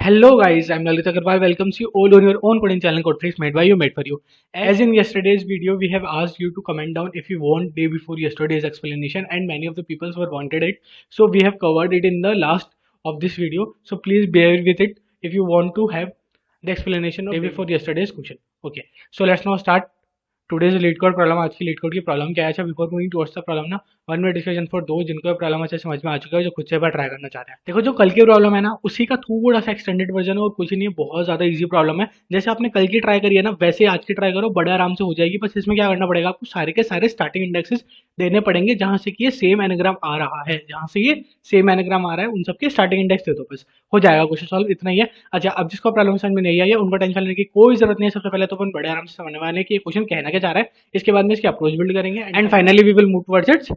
Hello guys, I'm Lalit Agarwal. Welcomes you all on your own coding channel Code3 made by you, made for you. As in yesterday's video, we have asked you to comment down if you want day before yesterday's explanation, and many of the people were wanted it. So we have covered it in the last of this video. So please bear with it if you want to have the explanation of day before yesterday's question. Okay, so let's now start today's leet code problem. आज की leet code की problem क्या है? अच्छा, before moving towards the problem ना, one minute discussion for दो जिनको problem अच्छे समझ में आ चुका है, जो खुद से बार ट्राई करना चाहते हैं। देखो, जो कल की प्रॉब्लम है ना, उसी का थोड़ा सा एक्सटेंडेड वर्जन है और कुछ नहीं है, बहुत ज्यादा इजी प्रॉब्लम है। जैसे आपने कल की ट्राई करी है ना, वैसे आज की ट्राई करो, बड़े आराम से हो जाएगी। बस इसमें क्या करना पड़ेगा, आपको सारे के सारे स्टार्टिंग इंडेक्सेस देने पड़ेंगे जहां से कि ये सेम एनाग्राम आ रहा है, जहां से ये सेम एनाग्राम आ रहा है उन सबके स्टार्टिंग इंडेक्स दे दो, बस हो जाएगा क्वेश्चन सॉल्व। इतना ही है। अच्छा, अब जिसको प्रॉब्लम समझ में नहीं आई है उनको टेंशन लेने की कोई जरूरत नहीं है। सबसे पहले तो अपन बड़े आराम से समझने वाले हैं कि ये क्वेश्चन कहना क्या चाह रहा है, इसके बाद में इसकी अप्रोच बिल्ड करेंगे and finally we will move towards its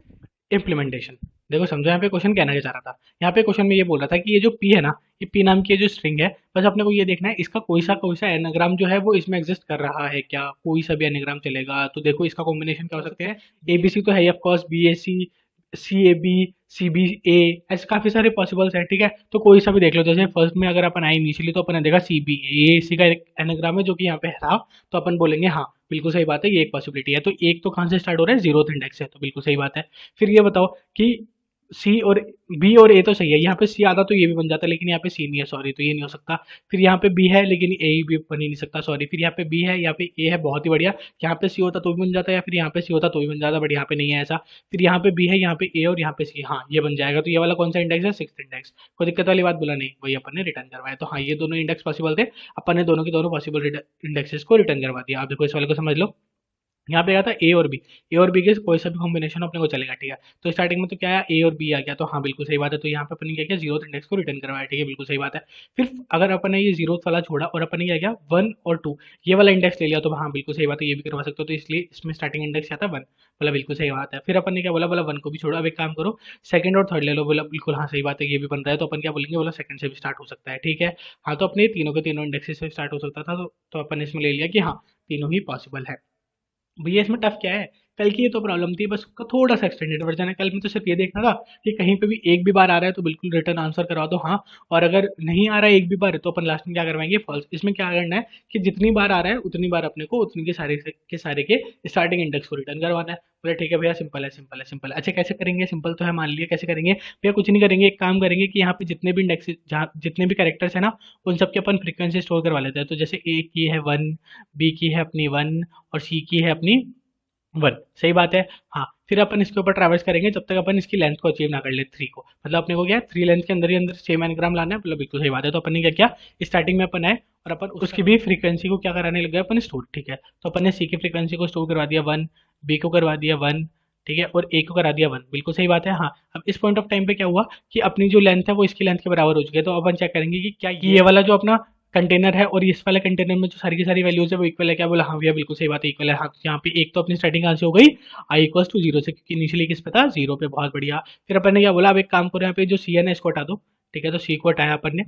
implementation. देखो समझो, यहाँ पे क्वेश्चन कहना क्या चाह रहा था। यहाँ पे क्वेश्चन में ये बोल रहा था कि ये जो पी है ना, ये पी नाम की जो स्ट्रिंग है, बस अपने को ये देखना है इसका कोई सा एनाग्राम जो है वो इसमें एग्जिस्ट कर रहा है क्या, कोई सा भी एनाग्राम चलेगा। तो देखो इसका कॉम्बिनेशन क्या हो सकते हैं, एबीसी तो है of course, B A C, C A B, C B A, ऐसे काफी सारे पॉसिबल्स हैं। ठीक है, तो कोई सा भी देख लो। जैसे फर्स्ट में अगर अपन आए इनिशियली तो अपन ने देखा सी बी ए, इसी का एक एनाग्राम है जो कि यहाँ पे था, तो अपन बोलेंगे हाँ बिल्कुल सही बात है, ये एक पॉसिबिलिटी है। तो एक तो कहाँ से स्टार्ट हो रहा है, जीरोथ इंडेक्स से, तो बिल्कुल सही बात है। फिर ये बताओ कि सी और बी और ए तो सही है, यहाँ पे सी आता तो ये भी बन जाता, लेकिन यहाँ पे सी नहीं है, सॉरी, तो ये नहीं हो सकता। फिर यहाँ पे बी है लेकिन ए भी बन ही नहीं सकता, सॉरी। फिर यहाँ पे बी है, यहाँ पे ए है, बहुत ही बढ़िया। यहाँ पे सी होता तो भी बन जाता, या फिर यहाँ पे सी होता तो भी बन जाता, बट यहाँ पे नहीं है ऐसा। फिर यहाँ पे बी है, यहाँ पे ए और यहाँ पे सी, हाँ ये बन जाएगा। तो ये वाला कौन सा इंडेक्स है, सिक्स्थ इंडेक्स। कोई दिक्कत वाली बात बोला नहीं, वही अपन ने रिटर्न करवाया। तो हाँ, ये दोनों इंडेक्स पॉसिबल थे, अपन ने दोनों के दोनों पॉसिबल इंडेक्सेस को रिटर्न करवा दिया। आप देखो इस वाले को समझ लो, यहाँ पे आया था ए और बी के कोई सा भी कॉम्बिनेशन अपने को चलेगा। ठीक है, तो स्टार्टिंग में तो क्या है, ए और बी आ गया, तो हाँ बिल्कुल सही बात है। तो यहाँ पे अपन ने क्या किया, जीरो इंडेक्स को रिटर्न करवाया। ठीक है, बिल्कुल सही बात है। फिर अगर अपन ने ये जीरो वाला छोड़ा और अपन ने क्या किया, वन और टू ये वाला इंडेक्स ले लिया, तो हाँ बिल्कुल सही बात है, ये भी करवा सकते हो। तो इसलिए इसमें स्टार्टिंग इंडेक्स क्या था, वन, बोला बिल्कुल सही बात है। फिर अपन ने क्या बोला, बोला वन को भी छोड़ो, अब एक काम करो सेकंड और थर्ड ले लो, बोला बिल्कुल हाँ सही बात है, ये भी बन रहा है। तो अपन क्या बोलेंगे, बोला सेकंड से भी स्टार्ट हो सकता है। ठीक है, हाँ तो अपने तीनों के तीनों इंडेक्सेस से स्टार्ट हो सकता था, तो अपन ने इसमें ले लिया कि हाँ तीनों ही पॉसिबल है। भैया इसमें टफ क्या है, कल की ये तो प्रॉब्लम थी, बस उसका थोड़ा सा एक्सटेंडेड वर्जन है। कल में तो सिर्फ ये देखना था कि कहीं पे भी एक भी बार आ रहा है तो बिल्कुल रिटर्न आंसर करवा दो हाँ, और अगर नहीं आ रहा है एक भी बार तो अपन लास्ट में क्या करवाएंगे, फॉल्स। इसमें क्या करना है कि जितनी बार आ रहा है उतनी बार अपने को उतनी के सारे के स्टार्टिंग इंडेक्स को रिटर्न करवाना है। बोले ठीक है भैया, सिंपल है सिंपल है सिंपल है। अच्छा कैसे करेंगे, सिंपल तो है, मान लिया कैसे करेंगे भैया, कुछ नहीं करेंगे, एक काम करेंगे कि यहाँ पे जितने भी इंडेक्स, जहाँ जितने भी कैरेक्टर्स है ना, उन सबके अपन फ्रीक्वेंसी स्टोर करवा लेते हैं। तो जैसे ए की है वन, बी की है अपनी वन, और सी की है अपनी वन, सही बात है। हाँ, फिर अपन इसके ऊपर ट्रैवल्स करेंगे जब तक अपन इसकी लेंथ को अचीव ना कर ले, थ्री को। मतलब अपने को क्या है, थ्री लेंथ के अंदर ही अंदर सेम एनाग्राम लाना है, मतलब बिल्कुल सही बात है। तो अपन ने क्या किया, स्टार्टिंग में अपन आए और अपन उसकी भी फ्रीक्वेंसी को क्या कराने लग गए, अपन स्टोर। ठीक है, तो अपन ने सी की फ्रीक्वेंसी को स्टोर करवा दिया वन, बी को करवा दिया वन, ठीक है, और ए को करा दिया वन, बिल्कुल सही बात है। हाँ, अब इस पॉइंट ऑफ टाइम पे क्या हुआ कि अपनी जो लेंथ है वो इसकी लेंथ के बराबर हो चुकी है। तो अपन चेक करेंगे कि क्या ये वाला जो अपना कंटेनर है और इस वाले कंटेनर में जो सारी की सारी वैल्यूज है वो इक्वल है क्या। बोला हाँ भैया बिल्कुल सही बात है, इक्वल है। हाँ, तो यहाँ पे एक तो अपनी स्टार्टिंग कहाँ से हो गई, आई इक्वल टू जीरो से, क्योंकि इनिशियली किस पे था, जीरो पे, बहुत बढ़िया। फिर अपन ने क्या बोला, अब एक काम करो, यहाँ पे जो सी है ना इसको हटा दो। ठीक है, तो सी को हटाया अपन ने,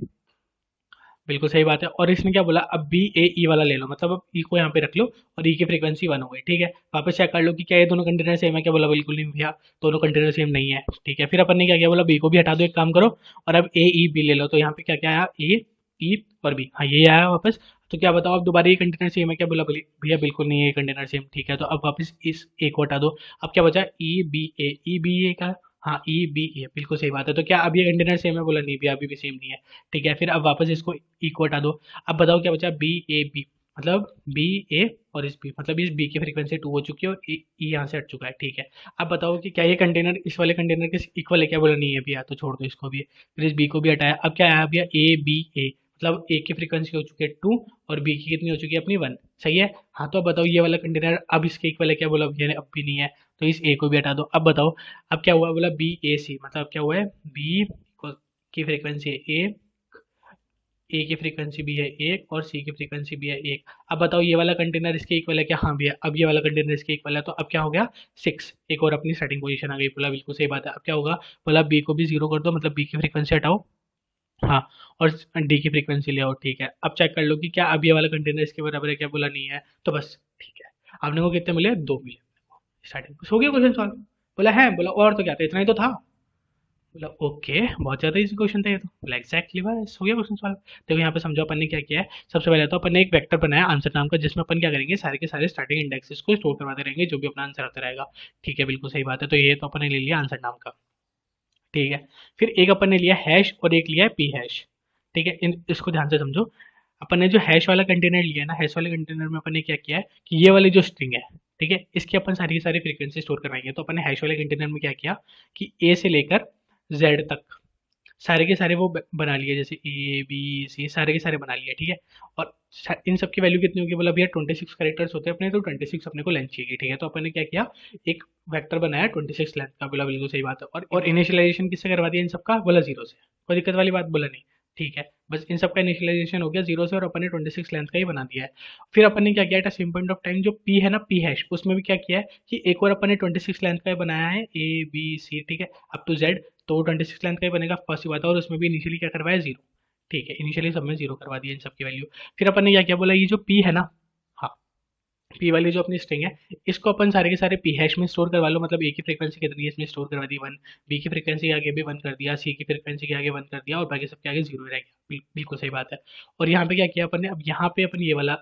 बिल्कुल सही बात है। और इसने क्या बोला, अब बी ए ई वाला ले लो, मतलब अब ई को यहाँ पे रख लो और ई की फ्रीक्वेंसी वन हो गई। ठीक है, वापस चेक कर लो कि क्या ये दोनों कंटेनर सेम है क्या। बोला बिल्कुल नहीं भैया, दोनों कंटेनर सेम नहीं है। ठीक है, फिर अपन ने क्या किया, बोला बी को भी हटा दो, एक काम करो, और अब ए ई बी ले लो। तो यहाँ पे क्या क्या आया, ए ई और बी, हाँ ये आया वापस। तो क्या बताओ, अब दोबारा ये कंटेनर सेम है क्या। बोला भैया बिल्कुल नहीं है ये कंटेनर सेम। ठीक है, तो अब वापस इस ए को हटा दो। अब क्या बचा, ई बी ए का, हाँ ई बी ए, बिल्कुल सही बात है। तो क्या अब ये कंटेनर सेम है। बोला नहीं भैया अभी भी सेम नहीं है। ठीक है, फिर अब वापस इसको ई को हटा दो। अब बताओ क्या बचा, बी ए बी, मतलब बी ए और इस बी, मतलब इस बी की फ्रीक्वेंसी टू हो चुकी है और ई यहाँ से हट चुका है। ठीक है, अब बताओ कि क्या ये कंटेनर इस वाले कंटेनर के इक्वल है क्या। बोला नहीं है भैया, तो छोड़ दो इसको भी। फिर इस बी को भी हटाया। अब क्या आया भैया, ए बी ए, मतलब ए की फ्रीक्वेंसी हो चुकी है टू और बी की कितनी हो चुकी है अपनी वन, सही है। हाँ, तो अब बताओ ये वाला कंटेनर अब इसके इक्वल है क्या। बोला भैया अब भी नहीं है, तो इस ए को भी हटा दो। अब बताओ अब क्या हुआ। बोला बी ए सी, मतलब अब क्या हुआ है, बी की फ्रीक्वेंसी है ए की फ्रीक्वेंसी भी है एक और सी की फ्रीक्वेंसी भी है एक। अब बताओ ये वाला कंटेनर इसके इक्वल है क्या। हाँ भैया, अब ये वाला कंटेनर इसके इक्वल है। तो अब क्या हो गया, सिक्स, एक और अपनी सेटिंग पोजीशन आ गई। बोला बिल्कुल सही बात है। अब क्या होगा, बोला बी को भी जीरो कर दो, मतलब बी की फ्रीक्वेंसी हटाओ, हाँ, और डी की फ्रीक्वेंसी ले आओ। ठीक है, अब चेक कर लो कि क्या अब ये वाला कंटेनर इसके बराबर है क्या। बोला नहीं है, तो बस ठीक है। आपने को कितने मिले, दो मिले। स्टार्टिंग हो गया क्वेश्चन सॉल्व। बोला है, बोला और तो क्या था, इतना ही तो था। बोला ओके, बहुत ज़्यादा इजी क्वेश्चन था ये तो। बोला एग्जैक्टली, बस हो गया क्वेश्चन सॉल्व। देखो यहाँ पे समझो अपन ने क्या किया है। सबसे पहले तो अपन ने एक वेक्टर बनाया आंसर नाम का, जिसमें अपन क्या करेंगे, सारे के सारे स्टार्टिंग इंडेक्सेस को स्टोर करवाते रहेंगे, जो भी अपना आंसर आता रहेगा। ठीक है, बिल्कुल सही बात है। तो ये तो अपन ने ले लिया आंसर नाम का। ठीक है, फिर एक अपन ने लिया हैश और एक लिया है पी हैश। ठीक है, इसको ध्यान से समझो। अपन ने जो हैश वाला कंटेनर लिया है ना, हैश वाले कंटेनर में अपन ने क्या किया है कि ये वाली जो स्ट्रिंग है, ठीक है, इसकी अपन सारी की सारी फ्रीक्वेंसी स्टोर करवाएंगे। तो अपन ने हैश वाले कंटेनर में क्या किया कि ए से लेकर जेड तक सारे के सारे वो बना लिए, जैसे ए बी सी सारे के सारे बना लिए। ठीक है, और इन सब की वैल्यू कितनी होगी, बोला भैया 26 कैरेक्टर्स होते हैं अपने, तो 26 अपने को लेंथ चाहिए। ठीक है, तो अपन ने क्या किया, एक वेक्टर बनाया 26 लेंथ का। बोला बिल्कुल सही बात है। और इनिशियलाइजेशन किससे करवा दिया इन सबका, बोला जीरो से। कोई दिक्कत वाली बात बोला नहीं। ठीक है, बस इन सबका इनिशियलाइजेशन हो गया जीरो से, और अपन ने 26 लेंथ का ही बना दिया है। फिर अपन ने क्या किया, at same point of time जो पी है ना, पी हैश, उसमें भी क्या किया है कि एक और अपन ने 26 लेंथ का ही बनाया है, ए बी सी, ठीक है, अप टू जेड। तो 26 लेंथ का ही बनेगा, फर्स्ट ही बात है। और उसमें भी इनिशियली क्या करवाया, जीरो। ठीक है, इनिशियली सब में जीरो करवा दिया इन सब की वैल्यू। फिर अपन ने क्या किया, बोला ये जो पी है ना, हाँ, पी वाली जो अपनी स्ट्रिंग है, इसको अपन सारे के सारे पी हैश में स्टोर करवा लो। मतलब ए की फ्रीक्वेंसी कितनी है इसमें स्टोर करवा दी 1, बी की फ्रीक्वेंसी के आगे भी 1 कर दिया, सी की फ्रीक्वेंसी के आगे 1 कर दिया, और बाकी सबके आगे जीरो रह गया। बिल्कुल सही बात है। और यहाँ पे क्या किया अपन ने, अब यहाँ पे अपन ये वाला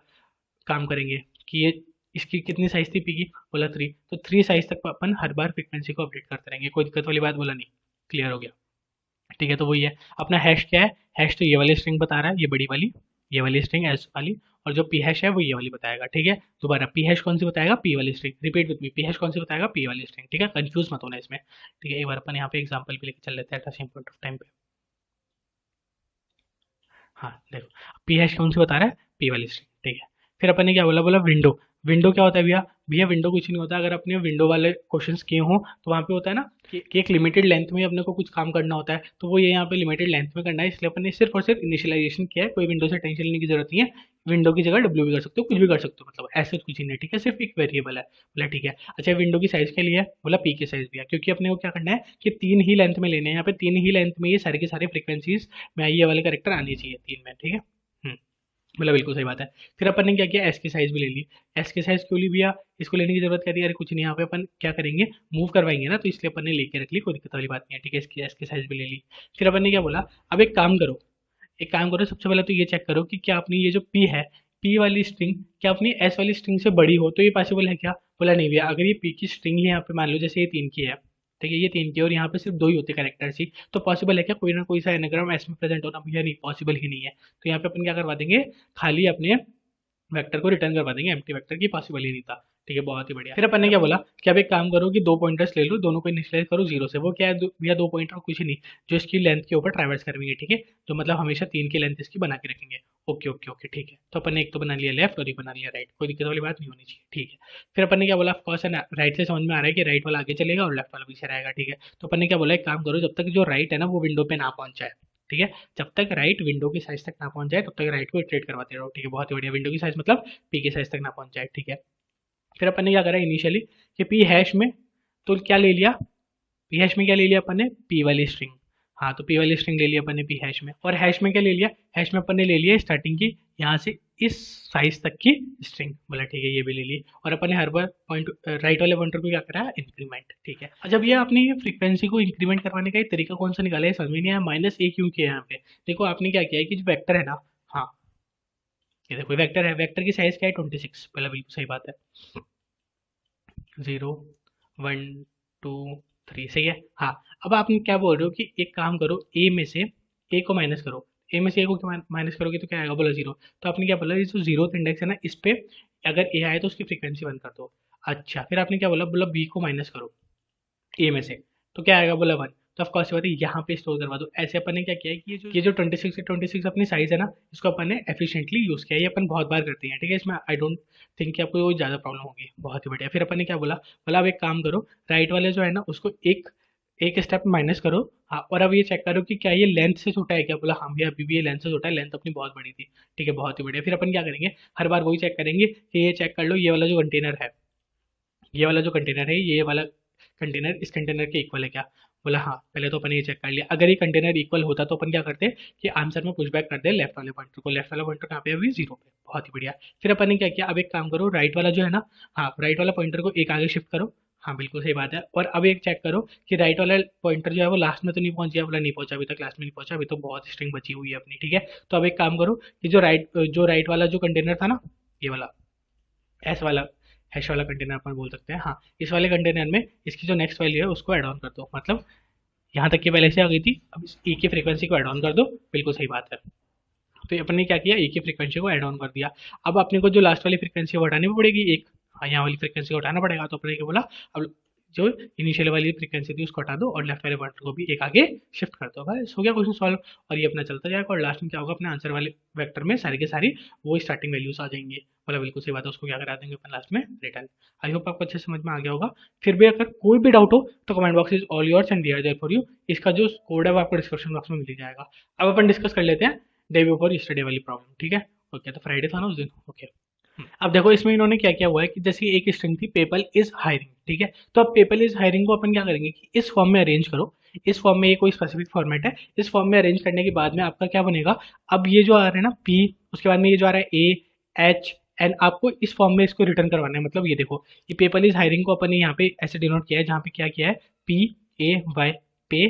काम करेंगे कि ये इसकी कितनी साइज थी पी की, बोला 3। तो 3 साइज तक अपन हर बार फ्रीक्वेंसी को अपडेट करते रहेंगे। कोई दिक्कत वाली बात बोला नहीं, क्लियर हो गया। ठीक है, तो वही है अपना हैश। क्या है हैश, तो ये वाली स्ट्रिंग बता रहा है, ये बड़ी वाली, ये वाली स्ट्रिंग एस वाली। और जो पी हैश है वो ये वाली बताएगा। ठीक है, दोबारा पी हैश कौन सी बताएगा, पी वाली string. Repeat with me, P hash कौन सी बताएगा, पी वाली स्ट्रिंग। ठीक है, कंफ्यूज मत होना इसमें। ठीक है, एक बार अपन यहाँ पे एग्जांपल भी लेके चल लेते हैं at the same point of time पे। हाँ देखो, पी हैश कौन सी बता रहा है, पी वाली स्ट्रिंग। ठीक है, फिर अपन ने क्या बोला, बोला विंडो। विंडो क्या होता है भैया, भैया विंडो कुछ नहीं होता। अगर अपने विंडो वाले क्वेश्चंस किए हों तो वहाँ पे होता है ना कि एक लिमिटेड लेंथ में अपने को कुछ काम करना होता है, तो वो ये यहाँ पे लिमिटेड लेंथ में करना है, इसलिए अपन ने सिर्फ और सिर्फ इनिशियलाइजेशन किया है। कोई विंडो से टेंशन लेने की जरूरत नहीं है। विंडो की जगह डब्ल्यू भी कर सकते हो, कुछ भी कर सकते हो, मतलब ऐसे कुछ ही नहीं। ठीक है, सिर्फ एक वेरिएबल है। बोला ठीक है। अच्छा, विंडो की साइज के लिए है, बोला पी की साइज भी है, क्योंकि अपने को क्या करना है कि 3 ही लेंथ में लेने हैं। यहाँ पे 3 ही लेंथ में ये सारे के सारे फ्रीक्वेंसीज में ये वाले करेक्टर आने चाहिए 3 में। ठीक है, हम्म, मतलब बिल्कुल सही बात है। फिर अपन ने क्या किया, एस की साइज भी ले ली। एस की साइज क्यों ली भैया, इसको लेने की जरूरत क्या थी, अरे कुछ नहीं, यहाँ पे अपन क्या करेंगे, मूव करवाएंगे ना, तो इसलिए अपन ने लेके रख ली, कोई दिक्कत वाली बात नहीं है। ठीक है, इसकी एस की साइज भी ले ली। फिर अपन ने क्या बोला, अब एक काम करो, एक काम करो, सबसे पहले तो ये चेक करो कि क्या अपनी ये जो पी है, पी वाली स्ट्रिंग क्या अपनी एस वाली स्ट्रिंग से बड़ी हो, तो ये पॉसिबल है क्या। बोला नहीं भैया, अगर ये पी की स्ट्रिंग ही यहाँ पे मान लो जैसे ये 3 की है, ठीक है, ये 3 की है, और यहाँ पे सिर्फ 2 ही होते कैरेक्टर्स ही, तो पॉसिबल है क्या कोई ना कोई सा एनाग्राम एस में प्रेजेंट होना, भैया नहीं, पॉसिबल ही नहीं है। तो यहाँ पे अपन क्या करवा देंगे, खाली अपने वेक्टर को रिटर्न करवा देंगे, एम्प्टी वेक्टर की, पॉसिबल ही नहीं था। ठीक है, बहुत ही बढ़िया। फिर अपन ने क्या बोला कि अब एक काम करो कि 2 पॉइंटर्स ले लो, दोनों को इनिशियलाइज करो जीरो से। वो क्या है भैया, 2 पॉइंटर कुछ ही नहीं, जो इसकी लेंथ के ऊपर ट्रैवर्स करेंगे। ठीक है, तो मतलब हमेशा 3 की लेंथ इसकी बना के रखेंगे। ओके ओके ओके, ठीक है। तो अपन ने एक तो बना लिया लेफ्ट और एक बना लिया राइट, कोई दिक्कत वाली बात नहीं होनी चाहिए। ठीक है, फिर अपन ने क्या बोला, ऑफकोर्स राइट से समझ में आ रहा है कि राइट वाला आगे चलेगा और लेफ्ट वाला पीछे रहेगा। ठीक है, तो अपन ने क्या बोला, एक काम करो, जब तक जो राइट है ना वो विंडो पे ना पहुंच जाए, ठीक है, जब तक राइट विंडो की साइज तक ना पहुंच जाए तब तक राइट को इटरेट करवाते रहो। ठीक है, बहुत ही बढ़िया। विंडो की साइज मतलब पी की साइज तक ना पहुंच जाए। ठीक है, फिर अपन ने क्या करा इनिशियली कि पी हैश में, तो क्या ले लिया, पी हैश में क्या ले लिया अपन ने, पी वाली स्ट्रिंग। हाँ, तो पी वाली स्ट्रिंग ले लिया अपन ने पी हैश में। और हैश में क्या ले लिया, हैश में अपन ने ले लिया स्टार्टिंग की यहाँ से इस साइज तक की स्ट्रिंग। बोला ठीक है, ये भी ले ली। और अपन ने हर बार पॉइंट राइट वाले पॉइंटर को क्या करा, इंक्रीमेंट। ठीक है, अच्छा भैया आपने ये फ्रीक्वेंसी को इंक्रीमेंट करवाने का एक तरीका कौन सा निकाला है, समझ में नहीं आया। -a क्यों किया यहाँ पे, देखो आपने क्या किया है कि जो वेक्टर है ना, हाँ, ये देखो वेक्टर है, वेक्टर की साइज क्या है 26, पहले बिल्कुल सही बात है। 0 1 2 3 सही है। हाँ, अब आप क्या बोल रहे हो कि एक काम करो, ए में से ए को माइनस करो। ए में से ए को माइनस करोगे तो क्या आएगा, बोला जीरो। तो आपने क्या बोला, ये जो जीरो इंडेक्स है ना, इस पे अगर ए आए तो उसकी फ्रीक्वेंसी बंद कर दो। अच्छा, फिर आपने क्या बोला, बोला बी को माइनस करो ए में से, तो क्या आएगा, बोला 1। तो ऑफकोर्स बात है, यहाँ पे स्टोर करवा दो। ऐसे अपन ने क्या किया है कि ये जो 26 अपनी साइज है ना, इसको अपन ने एफिशिएंटली यूज़ किया है। ये अपन बहुत बार करते हैं। ठीक है, इसमें आई डोंट थिंक कि आपको कोई ज़्यादा प्रॉब्लम होगी। बहुत ही बढ़िया। फिर अपन ने क्या बोला, बोला अब एक काम करो, राइट वाले जो है ना उसको एक एक स्टेप माइनस करो। हाँ, और अब ये चेक करो कि क्या ये लेंथ से छोटा है क्या। बोला हाँ भैया, अभी भी ये लेंथ से छोटा है, लेंथ अपनी बहुत बड़ी थी। ठीक है, बहुत ही बढ़िया। फिर अपन क्या करेंगे, हर बार वही चेक करेंगे कि ये चेक कर लो, ये वाला जो कंटेनर है, ये वाला जो कंटेनर है, ये वाला कंटेनर इस कंटेनर के इक्वल है क्या। बोला हाँ, पहले तो अपन ये चेक कर लिया। अगर ये कंटेनर इक्वल होता तो अपन क्या करते कि आंसर में पुशबैक कर दे लेफ्ट वाले पॉइंटर को। लेफ्ट वाला पॉइंटर कहाँ पे है, अभी जीरो पे। बहुत ही बढ़िया। फिर अपन ने क्या किया, अब एक काम करो, राइट वाला जो है ना, हाँ, राइट वाला पॉइंटर को एक आगे शिफ्ट करो। हाँ बिल्कुल सही बात है। और अब एक चेक करो कि राइट वाला पॉइंटर जो है वो लास्ट में तो नहीं पहुंच गया, बोला नहीं पहुंचा, अभी तक लास्ट में नहीं पहुंचा, अभी तो बहुत स्ट्रिंग बची हुई है अपनी, ठीक है। तो अब एक काम करो कि जो राइट वाला जो कंटेनर था ना, ये वाला एस वाला, हैश वाला कंटेनर अपन बोल सकते हैं, हाँ, इस वाले कंटेनर में इसकी जो नेक्स्ट वैल्यू है उसको ऐड ऑन कर दो। मतलब यहाँ तक की पहले से आ गई थी, अब इस ई की फ्रीक्वेंसी को ऐड ऑन कर दो। बिल्कुल सही बात है। तो अपन ने क्या किया, एक ही फ्रीक्वेंसी को ऐड ऑन कर दिया। अब अपने को जो लास्ट वाली फ्रीक्वेंसी वो हटानी भी पड़ेगी एक, हाँ, यहाँ वाली फ्रीक्वेंसी को हटाना पड़ेगा। तो अपने क्या बोला, अब जो इनिशियल वाली फ्रीक्वेंसी थी उसको हटा दो और लेफ्ट वाले बटन को भी एक आगे शिफ्ट कर दो। बस हो गया क्वेश्चन सॉल्व। और ये अपना चलता जाएगा और लास्ट में क्या होगा, अपने आंसर वाले वेक्टर में सारी के सारी वो स्टार्टिंग वैल्यूज आ जाएंगे। मतलब बिल्कुल सही बात है, उसको क्या करा देंगे अपन लास्ट में, रिटर्न। आई होप आपको अच्छे से समझ में आ गया होगा। फिर भी अगर कोई भी डाउट हो तो comment box is all yours and we are there for you. इसका जो कोड है वो आपको डिस्क्रिप्शन बॉक्स में मिल ही जाएगा। अब अपन डिस्कस कर लेते हैं डे बिफोर यस्टरडे वाली प्रॉब्लम, ठीक है। ओके, तो फ्राइडे था ना उस दिन, ओके। अब देखो इसमें इन्होंने क्या किया हुआ है कि जैसे एक स्ट्रिंग थी पेपल इज हायरिंग, ठीक है। तो अब पेपल इज हायरिंग को अपन क्या करेंगे कि इस फॉर्म में अरेंज करो। इस फॉर्म में ये कोई स्पेसिफिक फॉर्मेट है, इस फॉर्म में अरेंज करने के बाद में आपका क्या बनेगा, अब ये जो आ रहा है ना पी, उसके बाद में ये जो आ रहा है ए एच एन, आपको इस फॉर्म में इसको रिटर्न करवाना है। मतलब ये देखो, ये पेपल इज हायरिंग को अपन ने यहाँ पे ऐसे डिनोट किया है, जहाँ पे क्या किया है, पी ए वाई पे,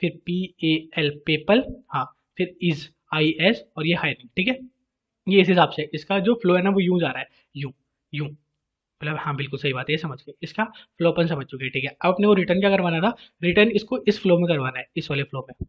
फिर पी ए एल पेपल, हाँ, फिर इज आई एस और ये हायरिंग, ठीक है। ये इस हिसाब से इसका जो फ्लो है ना वो यूं जा रहा है, यूं यूं। मतलब हाँ बिल्कुल सही बात है, ये समझ गए, इसका फ्लो अपन समझ चुके हैं, ठीक है। अब अपने को रिटर्न क्या करवाना था, रिटर्न इसको इस फ्लो में करवाना है, इस वाले फ्लो में,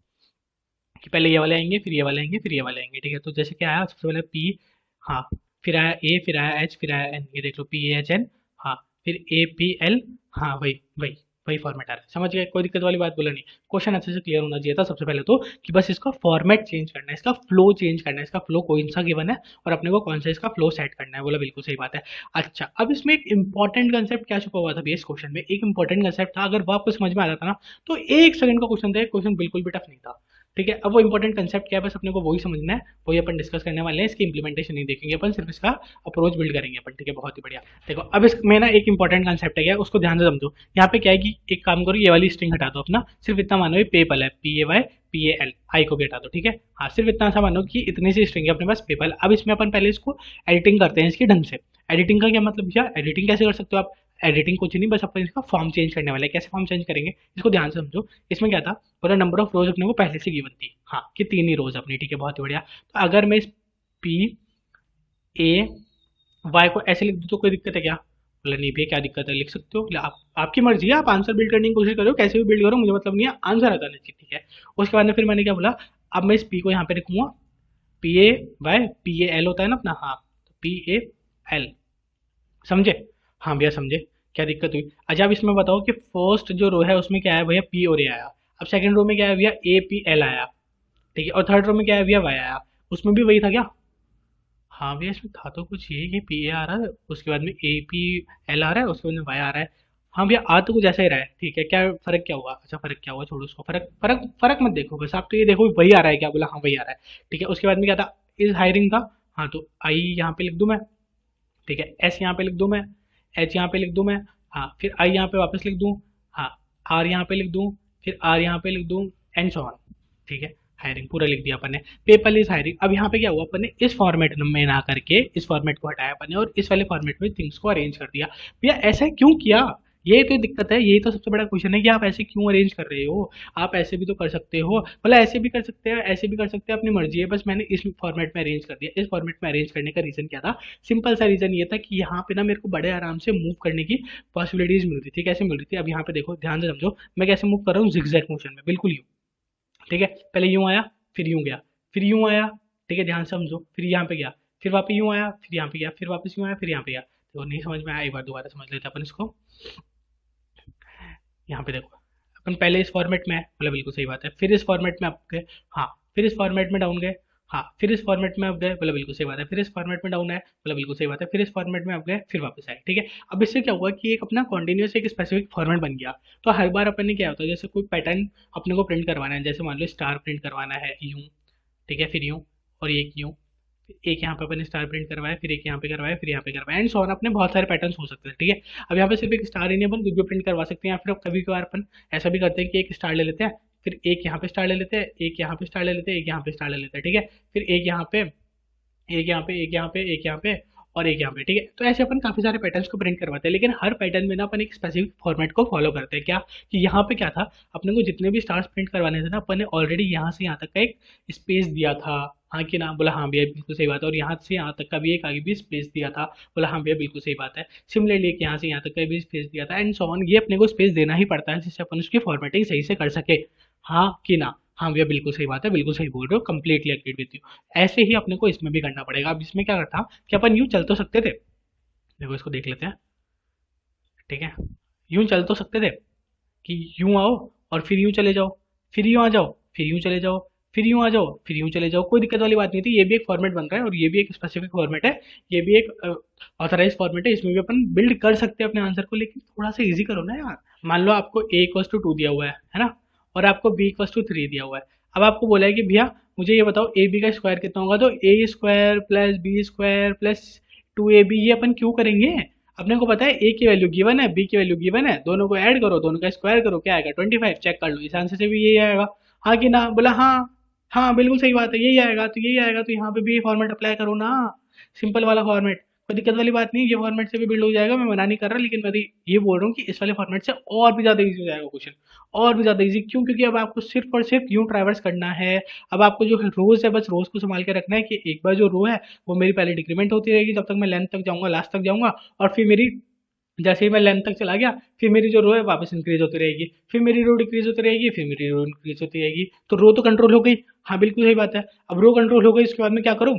कि पहले ये वाले आएंगे, फिर ये वाले आएंगे, फिर ये वाले आएंगे, ठीक है। तो जैसे क्या आया सबसे पहले पी, हाँ, फिर आया ए, फिर आया एच, फिर आया एन, ये देख लो पी ए एच एन, हाँ, फिर ए पी एल, हाँ वही वही वही फॉर्मेट आ रहा है, समझ गए, कोई दिक्कत वाली बात बोला नहीं। क्वेश्चन अच्छे से क्लियर होना चाहिए था सबसे पहले तो, कि बस इसका फॉर्मेट चेंज करना है, इसका फ्लो चेंज करना है, इसका फ्लो कौन सा गिवन है और अपने को कौन सा इसका फ्लो सेट करना है, बोला बिल्कुल सही बात है। अच्छा, अब इसमें एक इंपॉर्टेंट कंसेप्ट क्या छुपा हुआ था भैया इस क्वेश्चन में, एक इंपॉर्टेंट कंसेप्ट था, अगर वो आपको समझ में आ जाता ना तो एक सेकंड का क्वेश्चन था, क्वेश्चन बिल्कुल भी टफ नहीं था, ठीक है। अब वो इंपॉर्टेंट कंसेप्ट क्या है, बस अपने को वही समझना है, वही अपन डिस्कस करने वाले हैं, इसकी इंप्लीमेंटेशन नहीं देखेंगे अपन, सिर्फ इसका अप्रोच बिल्ड करेंगे अपन, ठीक है। बहुत ही बढ़िया। देखो अब इसमें ना एक इंपॉर्टेंट कंसेप्ट है, क्या उसको ध्यान से समझो। यहाँ पे क्या है कि एक काम करो, ये वाली स्ट्रिंग हटा दो अपना, सिर्फ इतना मानो ये पेपल है, P A Y P A L, I को भी हटा दो, ठीक है। हाँ, सिर्फ इतना सा मानो कि इतनी सी स्ट्रिंग है अपने पास पेपल। अब इसमें अपन पहले इसको एडिटिंग करते हैं इसके ढंग से। एडिटिंग का क्या मतलब भैया, एडिटिंग कैसे कर सकते हो आप, एडिटिंग कुछ नहीं, बस अपन इसका फॉर्म चेंज करने वाले हैं। कैसे फॉर्म चेंज करेंगे, इसको ध्यान से समझो। इसमें क्या था, पूरा नंबर ऑफ रोज अपने को पहले से गिवन थी, हाँ, कि 3 ही रोज अपनी, ठीक है, बहुत ही बढ़िया। तो अगर मैं इस पी ए वाई को ऐसे लिख दूँ तो कोई दिक्कत है क्या, बोला नहीं भैया क्या दिक्कत है, लिख सकते हो, बोला आप आपकी मर्जी है, आप आंसर बिल्ड करने की कोशिश करो, कैसे भी बिल्ड करो, मुझे मतलब नहीं है, आंसर आता नहीं, ठीक है। उसके बाद में फिर मैंने क्या बोला, अब मैं इस पी को यहाँ पे लिखूंगा, P A Y P A L होता है ना अपना, हाँ, पी ए एल, समझे, हाँ भैया समझे, क्या दिक्कत हुई। अच्छा अब इसमें बताओ कि फर्स्ट जो रो है उसमें क्या है भैया, पी और ए आया। अब सेकंड रो में क्या है भैया, ए पी एल आया, ठीक है। और थर्ड रो में क्या है भैया, वाई आया, उसमें भी वही था क्या, हाँ भैया इसमें था तो कुछ ये कि पी ए आ रहा है, उसके बाद में ए पी एल आ रहा है, उसके बाद में वाई आ रहा है। हाँ भैया आ तो कुछ ऐसा ही रहा है, ठीक है, क्या फर्क क्या हुआ, अच्छा फर्क क्या हुआ, छोड़ो उसको, फर्क फर्क फर्क मत देखो, बस आप तो ये देखो वही आ रहा है क्या, बोला हाँ वही आ रहा है, ठीक है। उसके बाद में क्या था, इज हायरिंग था, हाँ, तो आई यहाँ पे लिख दूँ मैं, ठीक है, एस यहाँ पे लिख दूँ मैं, एच यहाँ पे लिख दूँ मैं, हाँ, फिर आई यहाँ पे वापस लिख दूँ, हाँ, आर यहाँ पे लिख दूँ, फिर आर यहाँ पे लिख दूँ, एंड सो ऑन, ठीक है। हायरिंग पूरा लिख दिया अपन ने, पेपल इज हायरिंग। अब यहाँ पे क्या हुआ, अपन ने इस फॉर्मेट में ना करके इस फॉर्मेट को हटाया अपन ने और इस वाले फॉर्मेट में थिंग्स को अरेंज कर दिया। भैया ऐसा क्यों किया, ये तो दिक्कत है, यही तो सबसे बड़ा क्वेश्चन है कि आप ऐसे क्यों अरेंज कर रहे हो। आप ऐसे भी तो कर सकते हो, मतलब ऐसे भी कर सकते हैं, ऐसे भी कर सकते हैं, अपनी मर्जी है, बस मैंने इस फॉर्मेट में अरेंज कर दिया। इस फॉर्मेट में अरेंज करने का रीजन क्या था, सिंपल सा रीजन ये था कि यहाँ पे ना मेरे को बड़े आराम से मूव करने की पॉसिबिलिटीज मिल रही थी। कैसे मिल रही थी, अब यहाँ पे देखो ध्यान से समझो, मैं कैसे मूव कर रहा हूँ, जिगजैग मोशन में, बिल्कुल यूं, ठीक है। पहले यूं आया, फिर यूं गया, फिर यूं आया, ठीक है, ध्यान से समझो, फिर यहाँ पे गया, फिर वापस यूं आया, फिर यहाँ पे गया, फिर वापस यूं आया, फिर यहाँ पे गया। तो नहीं समझ में आया, एक बार दोबारा समझ लेते हैं अपन इसको। यहाँ पे देखो, अपन पहले इस फॉर्मेट में है, मतलब बिल्कुल सही बात है, फिर इस फॉर्मेट में आप गए, हाँ, फिर इस फॉर्मेट में डाउन गए, हाँ, फिर इस फॉर्मेट में आप गए, मतलब बिल्कुल सही बात है, फिर इस फॉर्मेट में डाउन है, मतलब बिल्कुल सही बात है, फिर इस फॉर्मेट में आप गए, फिर वापस आए, ठीक है। अब इससे क्या हुआ कि एक अपना कॉन्टिन्यूस एक स्पेसिफिक फॉर्मेट बन गया। तो हर बार अपन ने क्या होता है, जैसे कोई पैटर्न अपने को प्रिंट करवाना है, जैसे मान लो स्टार प्रिंट करवाना है यूं, ठीक है, फिर यूं, और एक यूं, एक यहाँ पे अपन स्टार प्रिंट करवाया, फिर एक यहाँ पे करवाया, फिर यहाँ पे करवाया, एंड सो ऑन, अपने बहुत सारे पैटर्न्स हो सकते हैं, ठीक है। अब यहाँ पे सिर्फ एक स्टार ही नहीं, अपन कुछ भी प्रिंट करवा सकते हैं, या फिर कभी कभार अपन ऐसा भी करते हैं कि एक स्टार ले लेते हैं, फिर एक यहाँ पे स्टार ले लेते हैं, एक यहाँ पे स्टार ले लेते हैं, एक यहाँ पे स्टार ले लेते हैं, ठीक है, फिर एक यहाँ पे, एक यहाँ पे, एक यहाँ पे, एक यहाँ पे, और एक यहाँ पे, ठीक है। तो ऐसे अपन काफी सारे पैटर्न्स को प्रिंट करवाते हैं, लेकिन हर पैटर्न में ना अपन एक स्पेसिफिक फॉर्मेट को फॉलो करते हैं। क्या कि यहाँ पे क्या था, अपने को जितने भी स्टार्स प्रिंट करवाने थे ना, अपन ने ऑलरेडी यहाँ से यहाँ तक का एक स्पेस दिया था। हाँ कि ना, बोला हाँ भैया बिल्कुल सही बात है। और यहाँ से यहाँ तक का भी एक आगे भी स्पेस दिया था, बोला हाँ भैया बिल्कुल सही बात है। सिमिलरली एक यहाँ से यहाँ तक का भी स्पेस दिया था, एंड सो ऑन। ये अपने को स्पेस देना ही पड़ता है जिससे अपन उसकी फॉर्मेटिंग सही से कर सके। हाँ कि ना, हाँ भैया बिल्कुल सही बात है, बिल्कुल सही बोल रहे हो, कंप्लीटली एग्रीड विद यू। ऐसे ही अपने को इसमें भी करना पड़ेगा। अब इसमें क्या करता कि अपन यूं चल तो सकते थे, देखो इसको देख लेते हैं, ठीक है। यूं चल तो सकते थे कि यूं आओ और फिर यूं चले जाओ, फिर यूं आ जाओ, फिर यूं चले जाओ, फिर यूं आ जाओ, फिर यूं चले जाओ, कोई दिक्कत वाली बात नहीं थी। ये भी एक फॉर्मेट बन रहा है और ये भी एक स्पेसिफिक फॉर्मेट है, ये भी एक ऑथराइज फॉर्मेट है, इसमें भी अपन बिल्ड कर सकते हैं अपने आंसर को। लेकिन थोड़ा सा इजी करो ना यार। मान लो आपको a इक्वल्स टू 2 दिया हुआ है ना, और आपको b इक्वल्स टू 3 दिया हुआ है। अब आपको बोला है कि भैया मुझे ये बताओ ए बी का स्क्वायर कितना होगा, तो A square plus B square plus 2ab, ये अपन क्यों करेंगे। अपने को पता है ए की वैल्यू गिवन है, बी की वैल्यू गिवन है, दोनों को ऐड करो, दोनों का स्क्वायर करो, क्या आएगा 25। चेक कर लो, इस आंसर से भी यही आएगा। हाँ कि ना, बोला हाँ, हाँ बिल्कुल सही बात है, यही आएगा तो यही आएगा, तो यहाँ पे भी ये फॉर्मेट अप्लाई करो ना, सिंपल वाला फॉर्मेट। कोई दिक्कत वाली बात नहीं, ये फॉर्मेट से भी बिल्ड हो जाएगा, मैं मना नहीं कर रहा, लेकिन मैं तो ये बोल रहा हूँ कि इस वाले फॉर्मेट से और भी ज्यादा इजी हो जाएगा क्वेश्चन, और भी ज्यादा इजी। क्यों? क्योंकि अब आपको सिर्फ और सिर्फ यूं ट्रैवर्स करना है। अब आपको जो रोज है, बस रोज को संभाल के रखना है कि एक बार जो रो है वो मेरी पहले डिक्रीमेंट होती रहेगी जब तक मैं लेंथ तक जाऊंगा, लास्ट तक जाऊंगा, और फिर मेरी जैसे ही मैं लेंथ तक चला गया, फिर मेरी जो रो है वापस इंक्रीज होती रहेगी, फिर मेरी रो डिक्रीज होती रहेगी, फिर मेरी रो इंक्रीज होती रहेगी। तो रो तो कंट्रोल हो गई, हाँ बिल्कुल सही बात है। अब रो कंट्रोल हो गई, उसके बाद में क्या करूँ,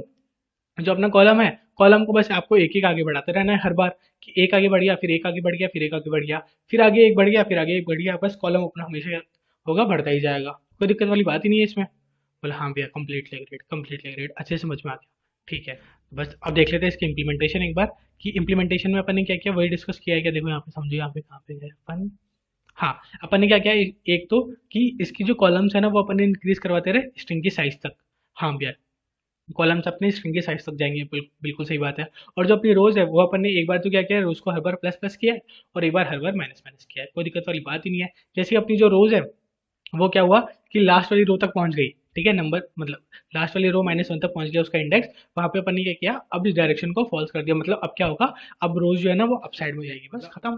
जो अपना कॉलम है, कॉलम को बस आपको एक एक आगे बढ़ाते रहना है हर बार, कि एक आगे बढ़ गया, फिर एक आगे बढ़ गया, फिर एक आगे बढ़ गया, फिर आगे एक बढ़ गया, फिर आगे एक बढ़ गया, बस कॉलम अपना हमेशा होगा बढ़ता ही जाएगा। कोई दिक्कत वाली बात ही नहीं है इसमें। बोला हाँ भैया कंप्लीटली एग्रीड, कंप्लीटली एग्रीड, अच्छे से समझ में आ गया, ठीक है। बस अब देख लेते हैं इसकी इम्प्लीमेंटेशन एक बार, कि इम्प्लीमेंटेशन में अपन ने क्या किया, वही डिस्कस किया है क्या। देखो यहाँ पे समझो, यहाँ पे कहाँ पे है अपन। हाँ, अपन ने क्या किया, एक तो कि इसकी जो कॉलम्स है ना वो अपन ने इंक्रीज करवाते रहे स्ट्रिंग की साइज तक। हाँ भैया, कॉलम्स अपने स्ट्रिंग के साइज तक जाएंगे, बिल्कुल सही बात है। और जो अपनी रोज है वो अपन ने एक बार तो क्या किया है, रोज को हर बार प्लस प्लस किया है, और एक बार हर बार माइनस माइनस किया है, कोई दिक्कत वाली बात ही नहीं है। जैसे अपनी जो रोज है वो क्या हुआ कि लास्ट वाली रो तक पहुंच गई, ठीक है, नंबर मतलब लास्ट वाली रो -1 तक पहुंच गया उसका इंडेक्स। वहां पे अपन ने क्या किया, अब इस डायरेक्शन को फॉल्स कर दिया, मतलब अब क्या होगा, अब रोज जो है ना वो अप साइड में जाएगी, बस खत्म।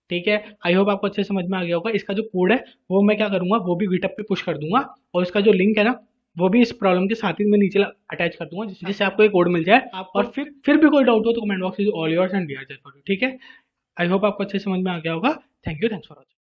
ठीक है, आई होप आपको अच्छे से समझ में आ गया होगा। इसका जो कोड है वो मैं क्या करूंगा, वो भी गिटअप पे पुश कर दूंगा, और इसका जो लिंक है ना वो भी इस प्रॉब्लम के साथ ही मैं नीचे अटैच कर दूंगा, जिससे आपको एक कोड मिल जाए। और फिर भी कोई डाउट हो तो comment box is all yours and we are there for you, ठीक है। आई होप आपको अच्छे से समझ में आ गया होगा। Thank you, thanks for watching.